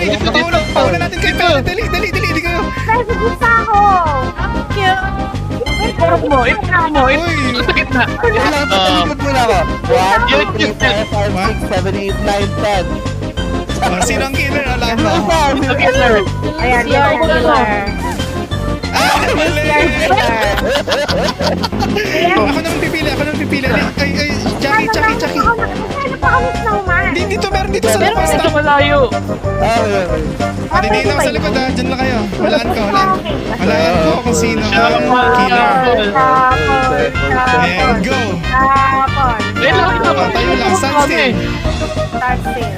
Pauna natin kayo. Dali kayo. Nasa gitna ako. Iparap mo. Sa gitna. Kailangan patalikod muna ako. 1, 2, 3, 4, 5, 6, 7, 8, 9, 10. Sino ang killer? Alam mo. Sa gitna. Ayan, yan ang killer. Mali! Ayan. Ako naman pipili. Ay, Jackie. Ano pa kami snowman? Dito, meron dito sa Pero labas. medyo malayo. Dinihin ako sa likod ha. Diyan lang kayo. Walaan ko kung sino Siya ang ang killer. Tapon. And go! Wait lang, Tayo lang. Stand still. Start still.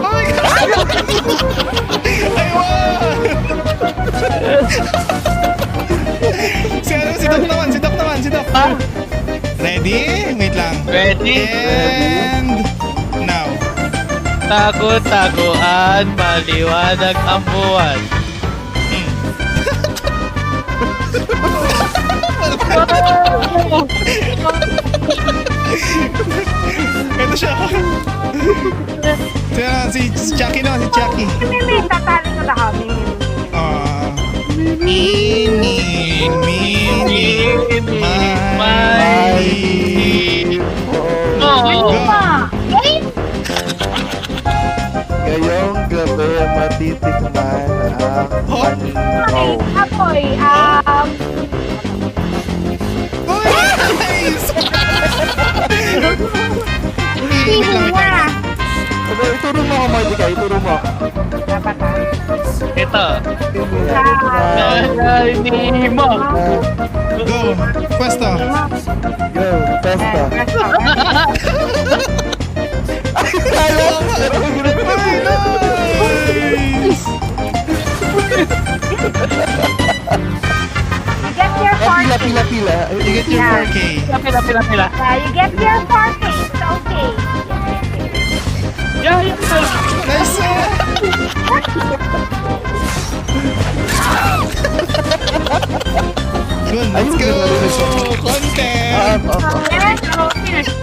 Oh my God! Si Doc naman. Ready? Wait lang. Ready? And now. Tago-taguan, maliwanag ang buwan. Ito siya. Si Chucky naman, si Chucky. Mimi, tatalo ko na kami. Ngayong gabi matitikman ang Okay, apoy. Nice! Sino na? Ituro mo ako, Mordecai. Ituro mo. Dapat ha? Ito. Ah, Hindi mo. Go! Pwesto! Go, pesta. You get your Pila. You get your 4K. Pila. You get your 4K. It's okay. Yeah. Nice! Good, let's go! Content! Yes, okay.